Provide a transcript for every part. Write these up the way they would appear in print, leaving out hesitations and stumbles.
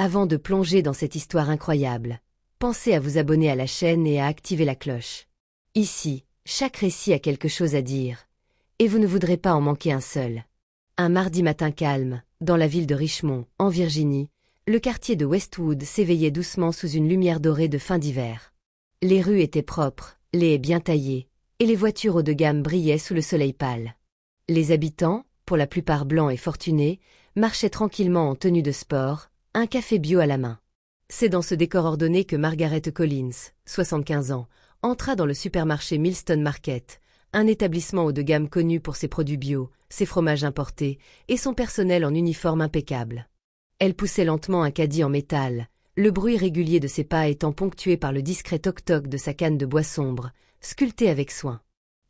Avant de plonger dans cette histoire incroyable, pensez à vous abonner à la chaîne et à activer la cloche. Ici, chaque récit a quelque chose à dire, et vous ne voudrez pas en manquer un seul. Un mardi matin calme, dans la ville de Richmond, en Virginie, le quartier de Westwood s'éveillait doucement sous une lumière dorée de fin d'hiver. Les rues étaient propres, les haies bien taillées, et les voitures haut de gamme brillaient sous le soleil pâle. Les habitants, pour la plupart blancs et fortunés, marchaient tranquillement en tenue de sport, un café bio à la main. C'est dans ce décor ordonné que Margaret Collins, 75 ans, entra dans le supermarché Millstone Market, un établissement haut de gamme connu pour ses produits bio, ses fromages importés et son personnel en uniforme impeccable. Elle poussait lentement un caddie en métal, le bruit régulier de ses pas étant ponctué par le discret toc-toc de sa canne de bois sombre, sculptée avec soin.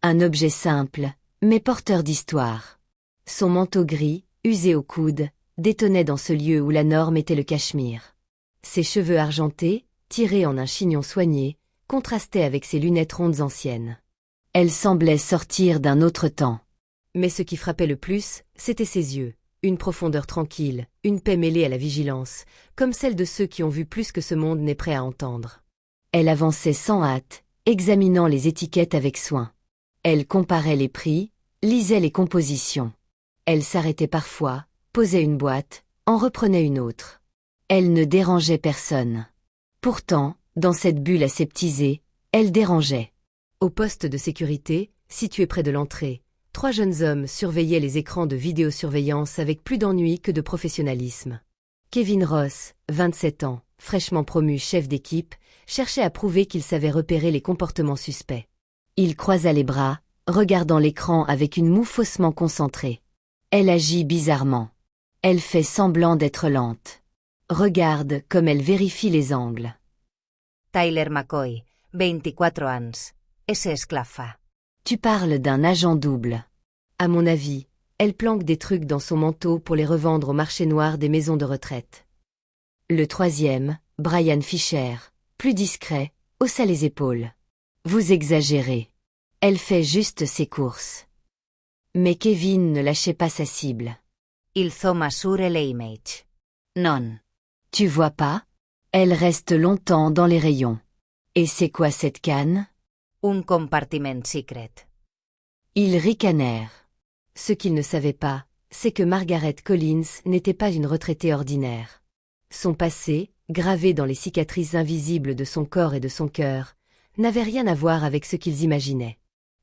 Un objet simple, mais porteur d'histoire. Son manteau gris, usé au coude, détonnait dans ce lieu où la norme était le cachemire. Ses cheveux argentés, tirés en un chignon soigné, contrastaient avec ses lunettes rondes anciennes. Elle semblait sortir d'un autre temps. Mais ce qui frappait le plus, c'étaient ses yeux, une profondeur tranquille, une paix mêlée à la vigilance, comme celle de ceux qui ont vu plus que ce monde n'est prêt à entendre. Elle avançait sans hâte, examinant les étiquettes avec soin. Elle comparait les prix, lisait les compositions. Elle s'arrêtait parfois, posait une boîte, en reprenait une autre. Elle ne dérangeait personne. Pourtant, dans cette bulle aseptisée, elle dérangeait. Au poste de sécurité, situé près de l'entrée, 3 jeunes hommes surveillaient les écrans de vidéosurveillance avec plus d'ennui que de professionnalisme. Kevin Ross, 27 ans, fraîchement promu chef d'équipe, cherchait à prouver qu'il savait repérer les comportements suspects. Il croisa les bras, regardant l'écran avec une moue faussement concentrée. Elle agit bizarrement. Elle fait semblant d'être lente. Regarde comme elle vérifie les angles. Tyler McCoy, 24 ans. Es esclava. Tu parles d'un agent double. À mon avis, elle planque des trucs dans son manteau pour les revendre au marché noir des maisons de retraite. Le troisième, Brian Fisher, plus discret, haussa les épaules. Vous exagérez. Elle fait juste ses courses. Mais Kevin ne lâchait pas sa cible. Il masure l'image. Non. Tu vois pas? Elle reste longtemps dans les rayons. Et c'est quoi cette canne? Un compartiment secret. Ils ricanèrent. Ce qu'ils ne savaient pas, c'est que Margaret Collins n'était pas une retraitée ordinaire. Son passé, gravé dans les cicatrices invisibles de son corps et de son cœur, n'avait rien à voir avec ce qu'ils imaginaient.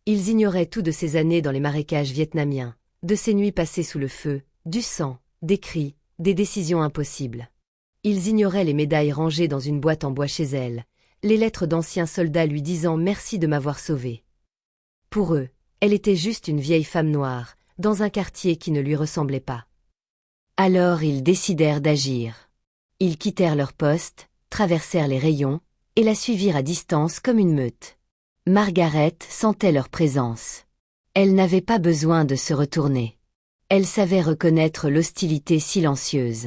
Ils ignoraient tout de ces années dans les marécages vietnamiens, de ces nuits passées sous le feu, du sang, des cris, des décisions impossibles. Ils ignoraient les médailles rangées dans une boîte en bois chez elle, les lettres d'anciens soldats lui disant merci de m'avoir sauvé. Pour eux, elle était juste une vieille femme noire, dans un quartier qui ne lui ressemblait pas. Alors ils décidèrent d'agir. Ils quittèrent leur poste, traversèrent les rayons, et la suivirent à distance comme une meute. Margaret sentait leur présence. Elle n'avait pas besoin de se retourner. Elle savait reconnaître l'hostilité silencieuse.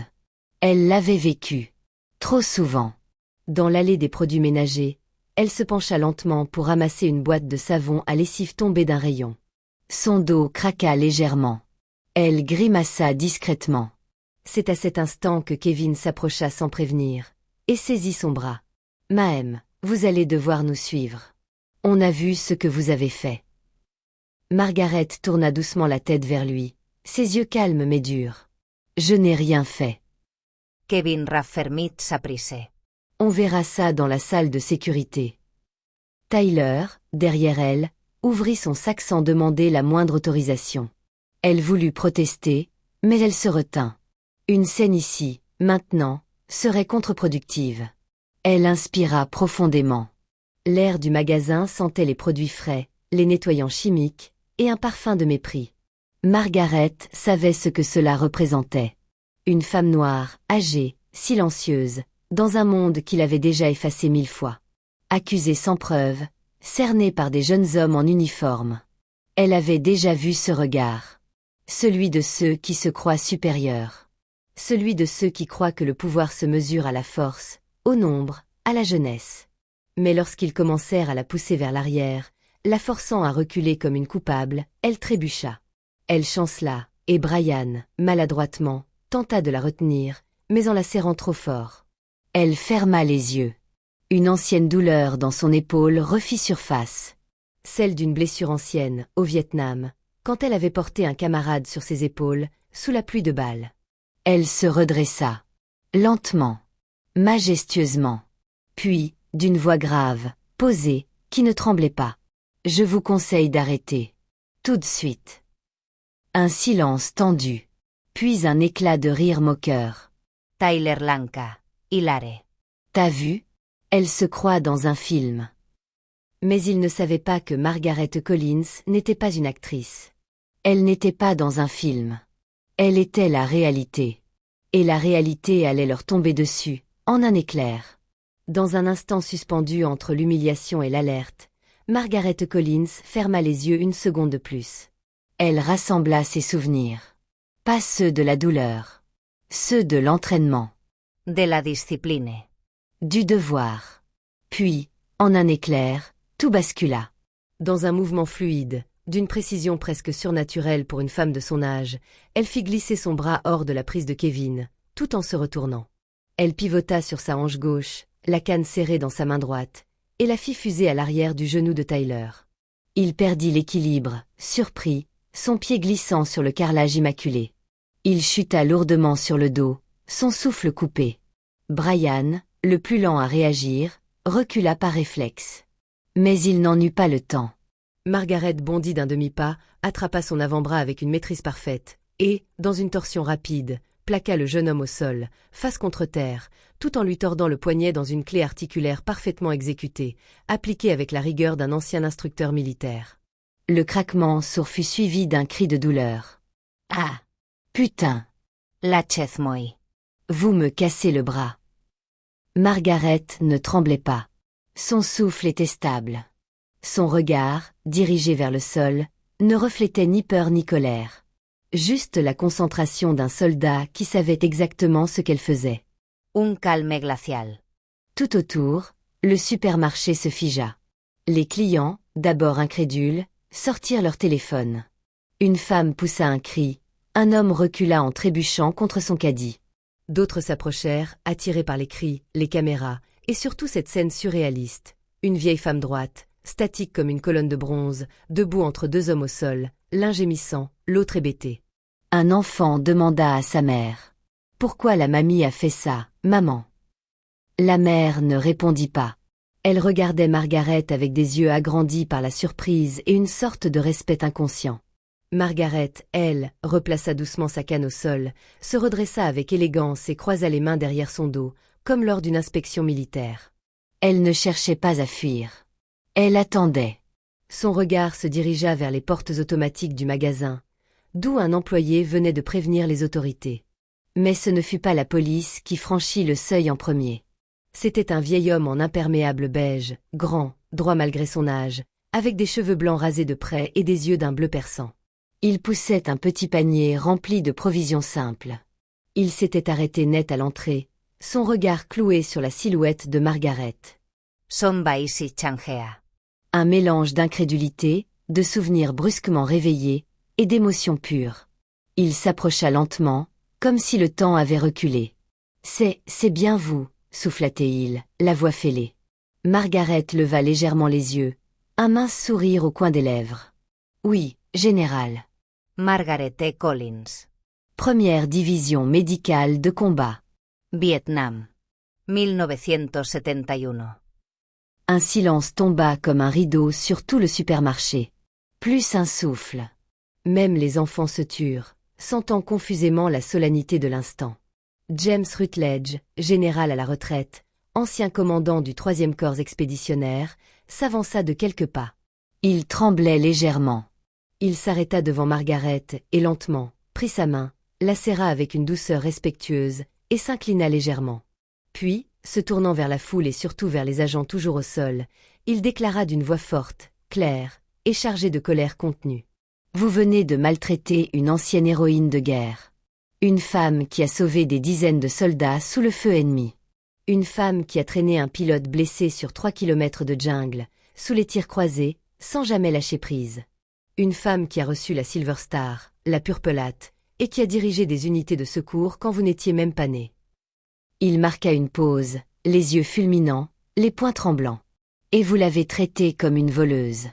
Elle l'avait vécue. Trop souvent. Dans l'allée des produits ménagers, elle se pencha lentement pour ramasser une boîte de savon à lessive tombée d'un rayon. Son dos craqua légèrement. Elle grimaça discrètement. C'est à cet instant que Kevin s'approcha sans prévenir, et saisit son bras. « Mahem, vous allez devoir nous suivre. On a vu ce que vous avez fait. » Margaret tourna doucement la tête vers lui, ses yeux calmes mais durs. « Je n'ai rien fait. » Kevin raffermit s'apprissait. On verra ça dans la salle de sécurité. Tyler, derrière elle, ouvrit son sac sans demander la moindre autorisation. Elle voulut protester, mais elle se retint. Une scène ici, maintenant, serait contre-productive. Elle inspira profondément. L'air du magasin sentait les produits frais, les nettoyants chimiques, et un parfum de mépris. Margaret savait ce que cela représentait. Une femme noire, âgée, silencieuse, dans un monde qu'il avait déjà effacé 1000 fois. Accusée sans preuve, cernée par des jeunes hommes en uniforme. Elle avait déjà vu ce regard. Celui de ceux qui se croient supérieurs. Celui de ceux qui croient que le pouvoir se mesure à la force, au nombre, à la jeunesse. Mais lorsqu'ils commencèrent à la pousser vers l'arrière, la forçant à reculer comme une coupable, elle trébucha. Elle chancela, et Brian, maladroitement, tenta de la retenir, mais en la serrant trop fort. Elle ferma les yeux. Une ancienne douleur dans son épaule refit surface. Celle d'une blessure ancienne, au Vietnam, quand elle avait porté un camarade sur ses épaules, sous la pluie de balles. Elle se redressa. Lentement. Majestueusement. Puis, d'une voix grave, posée, qui ne tremblait pas. « Je vous conseille d'arrêter. Tout de suite. » Un silence tendu. Puis un éclat de rire moqueur. Tyler Lanka, hilare. T'as vu? Elle se croit dans un film. Mais il ne savait pas que Margaret Collins n'était pas une actrice. Elle n'était pas dans un film. Elle était la réalité. Et la réalité allait leur tomber dessus, en un éclair. Dans un instant suspendu entre l'humiliation et l'alerte, Margaret Collins ferma les yeux une seconde de plus. Elle rassembla ses souvenirs. Pas ceux de la douleur. Ceux de l'entraînement. De la discipline. Du devoir. Puis, en un éclair, tout bascula. Dans un mouvement fluide, d'une précision presque surnaturelle pour une femme de son âge, elle fit glisser son bras hors de la prise de Kevin, tout en se retournant. Elle pivota sur sa hanche gauche, la canne serrée dans sa main droite, et la fit fuser à l'arrière du genou de Tyler. Il perdit l'équilibre, surpris, son pied glissant sur le carrelage immaculé. Il chuta lourdement sur le dos, son souffle coupé. Brian, le plus lent à réagir, recula par réflexe. Mais il n'en eut pas le temps. Margaret bondit d'un demi-pas, attrapa son avant-bras avec une maîtrise parfaite, et, dans une torsion rapide, plaqua le jeune homme au sol, face contre terre, tout en lui tordant le poignet dans une clé articulaire parfaitement exécutée, appliquée avec la rigueur d'un ancien instructeur militaire. Le craquement sourd fut suivi d'un cri de douleur. « Ah! Putain! Lachezmoi. Vous me cassez le bras. » Margaret ne tremblait pas. Son souffle était stable. Son regard, dirigé vers le sol, ne reflétait ni peur ni colère. Juste la concentration d'un soldat qui savait exactement ce qu'elle faisait. Un calme glacial. Tout autour, le supermarché se figea. Les clients, d'abord incrédules, sortirent leur téléphone. Une femme poussa un cri, un homme recula en trébuchant contre son caddie. D'autres s'approchèrent, attirés par les cris, les caméras, et surtout cette scène surréaliste. Une vieille femme droite, statique comme une colonne de bronze, debout entre deux hommes au sol, l'un gémissant, l'autre hébété. Un enfant demanda à sa mère. « Pourquoi la mamie a fait ça, maman ?» La mère ne répondit pas. Elle regardait Margaret avec des yeux agrandis par la surprise et une sorte de respect inconscient. Margaret, elle, replaça doucement sa canne au sol, se redressa avec élégance et croisa les mains derrière son dos, comme lors d'une inspection militaire. Elle ne cherchait pas à fuir. Elle attendait. Son regard se dirigea vers les portes automatiques du magasin, d'où un employé venait de prévenir les autorités. Mais ce ne fut pas la police qui franchit le seuil en premier. C'était un vieil homme en imperméable beige, grand, droit malgré son âge, avec des cheveux blancs rasés de près et des yeux d'un bleu perçant. Il poussait un petit panier rempli de provisions simples. Il s'était arrêté net à l'entrée, son regard cloué sur la silhouette de Margaret. Son baisi changea. Un mélange d'incrédulité, de souvenirs brusquement réveillés, et d'émotions pures. Il s'approcha lentement, comme si le temps avait reculé. « C'est bien vous », souffla-t-il, la voix fêlée. Margaret leva légèrement les yeux, un mince sourire au coin des lèvres. « Oui, général. » Margaret Collins. Première division médicale de combat. Vietnam. 1971. Un silence tomba comme un rideau sur tout le supermarché. Plus un souffle. Même les enfants se turent, sentant confusément la solennité de l'instant. James Rutledge, général à la retraite, ancien commandant du 3e corps expéditionnaire, s'avança de quelques pas. Il tremblait légèrement. Il s'arrêta devant Margaret et lentement, prit sa main, la serra avec une douceur respectueuse et s'inclina légèrement. Puis, se tournant vers la foule et surtout vers les agents toujours au sol, il déclara d'une voix forte, claire et chargée de colère contenue. « Vous venez de maltraiter une ancienne héroïne de guerre. Une femme qui a sauvé des dizaines de soldats sous le feu ennemi. Une femme qui a traîné un pilote blessé sur 3 kilomètres de jungle, sous les tirs croisés, sans jamais lâcher prise. Une femme qui a reçu la Silver Star, la Purple Hat, et qui a dirigé des unités de secours quand vous n'étiez même pas né. Il marqua une pause, les yeux fulminants, les poings tremblants. Et vous l'avez traitée comme une voleuse.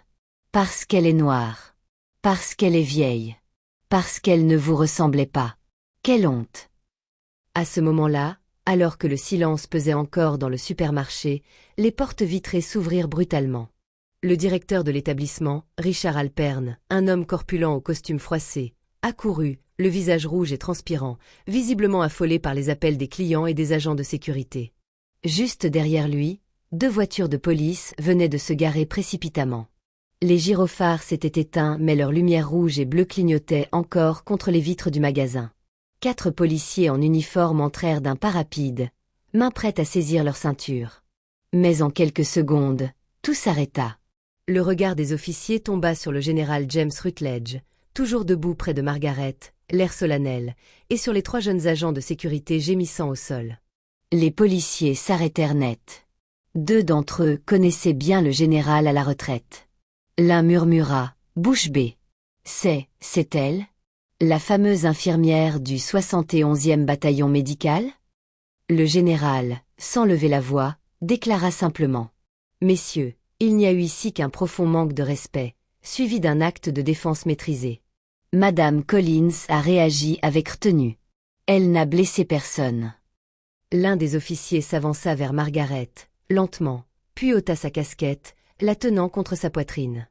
Parce qu'elle est noire. Parce qu'elle est vieille. Parce qu'elle ne vous ressemblait pas. Quelle honte! À ce moment-là, alors que le silence pesait encore dans le supermarché, les portes vitrées s'ouvrirent brutalement. Le directeur de l'établissement, Richard Alpern, un homme corpulent au costume froissé, accourut, le visage rouge et transpirant, visiblement affolé par les appels des clients et des agents de sécurité. Juste derrière lui, 2 voitures de police venaient de se garer précipitamment. Les gyrophares s'étaient éteints mais leurs lumières rouges et bleues clignotaient encore contre les vitres du magasin. 4 policiers en uniforme entrèrent d'un pas rapide, main prête à saisir leur ceinture. Mais en quelques secondes, tout s'arrêta. Le regard des officiers tomba sur le général James Rutledge, toujours debout près de Margaret, l'air solennel, et sur les 3 jeunes agents de sécurité gémissant au sol. Les policiers s'arrêtèrent net. 2 d'entre eux connaissaient bien le général à la retraite. L'un murmura, bouche bée. C'est elle? La fameuse infirmière du 71e bataillon médical? Le général, sans lever la voix, déclara simplement. Messieurs, il n'y a eu ici qu'un profond manque de respect, suivi d'un acte de défense maîtrisé. Madame Collins a réagi avec retenue. Elle n'a blessé personne. L'un des officiers s'avança vers Margaret, lentement, puis ôta sa casquette, la tenant contre sa poitrine.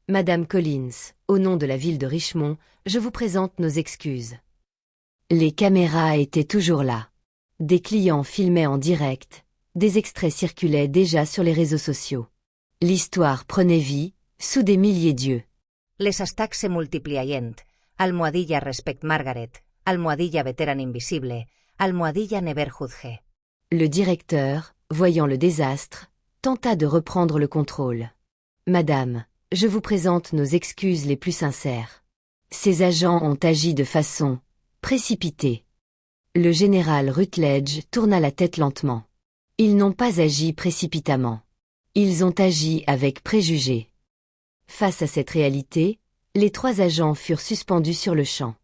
Madame Collins, au nom de la ville de Richmond, je vous présente nos excuses. Les caméras étaient toujours là. Des clients filmaient en direct, des extraits circulaient déjà sur les réseaux sociaux. L'histoire prenait vie, sous des milliers d'yeux. Les hashtags se multipliaient. Almohadilla respect Margaret, almohadilla veteran invisible, almohadilla never judge. Le directeur, voyant le désastre, tenta de reprendre le contrôle. Madame, je vous présente nos excuses les plus sincères. Ces agents ont agi de façon précipitée. Le général Rutledge tourna la tête lentement. Ils n'ont pas agi précipitamment. Ils ont agi avec préjugés. Face à cette réalité, les 3 agents furent suspendus sur le champ.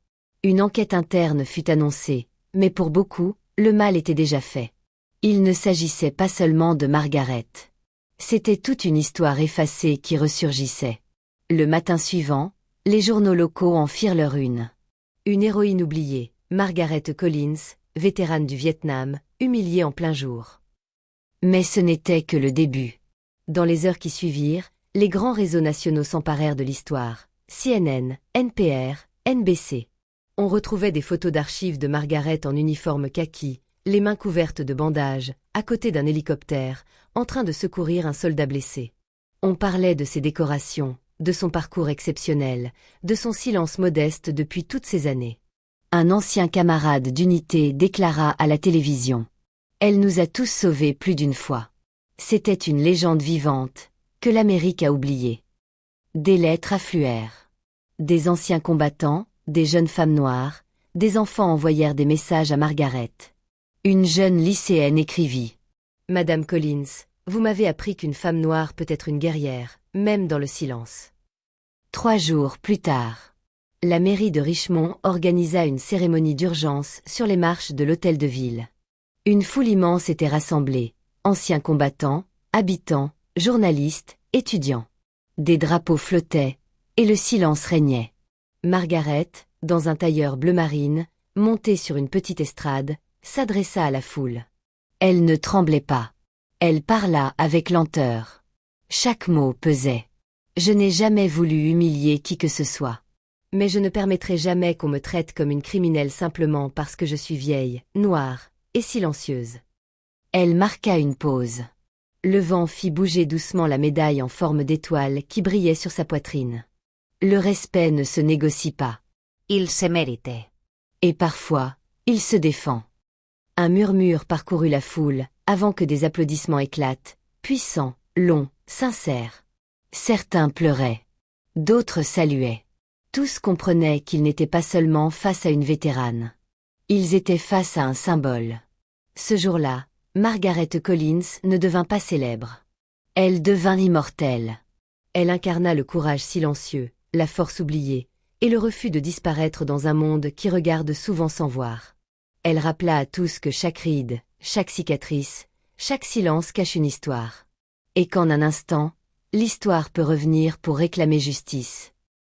Une enquête interne fut annoncée, mais pour beaucoup, le mal était déjà fait. Il ne s'agissait pas seulement de Margaret. C'était toute une histoire effacée qui ressurgissait. Le matin suivant, les journaux locaux en firent leur une. Une héroïne oubliée, Margaret Collins, vétérane du Vietnam, humiliée en plein jour. Mais ce n'était que le début. Dans les heures qui suivirent, les grands réseaux nationaux s'emparèrent de l'histoire. CNN, NPR, NBC. On retrouvait des photos d'archives de Margaret en uniforme kaki, les mains couvertes de bandages, à côté d'un hélicoptère, en train de secourir un soldat blessé. On parlait de ses décorations, de son parcours exceptionnel, de son silence modeste depuis toutes ces années. Un ancien camarade d'unité déclara à la télévision. Elle nous a tous sauvés plus d'une fois. C'était une légende vivante, que l'Amérique a oubliée. Des lettres affluèrent. Des anciens combattants, des jeunes femmes noires, des enfants envoyèrent des messages à Margaret. Une jeune lycéenne écrivit. Madame Collins, vous m'avez appris qu'une femme noire peut être une guerrière, même dans le silence. 3 jours plus tard, la mairie de Richmond organisa une cérémonie d'urgence sur les marches de l'hôtel de ville. Une foule immense était rassemblée, anciens combattants, habitants, journalistes, étudiants. Des drapeaux flottaient, et le silence régnait. Margaret, dans un tailleur bleu marine, montée sur une petite estrade, s'adressa à la foule. Elle ne tremblait pas. Elle parla avec lenteur. Chaque mot pesait. Je n'ai jamais voulu humilier qui que ce soit. Mais je ne permettrai jamais qu'on me traite comme une criminelle simplement parce que je suis vieille, noire et silencieuse. Elle marqua une pause. Le vent fit bouger doucement la médaille en forme d'étoile qui brillait sur sa poitrine. Le respect ne se négocie pas. Il se mérite. Et parfois, il se défend. Un murmure parcourut la foule, avant que des applaudissements éclatent, puissants, longs, sincères. Certains pleuraient. D'autres saluaient. Tous comprenaient qu'ils n'étaient pas seulement face à une vétérane. Ils étaient face à un symbole. Ce jour-là, Margaret Collins ne devint pas célèbre. Elle devint immortelle. Elle incarna le courage silencieux, la force oubliée, et le refus de disparaître dans un monde qui regarde souvent sans voir. Elle rappela à tous que chaque ride, chaque cicatrice, chaque silence cache une histoire. Et qu'en un instant, l'histoire peut revenir pour réclamer justice.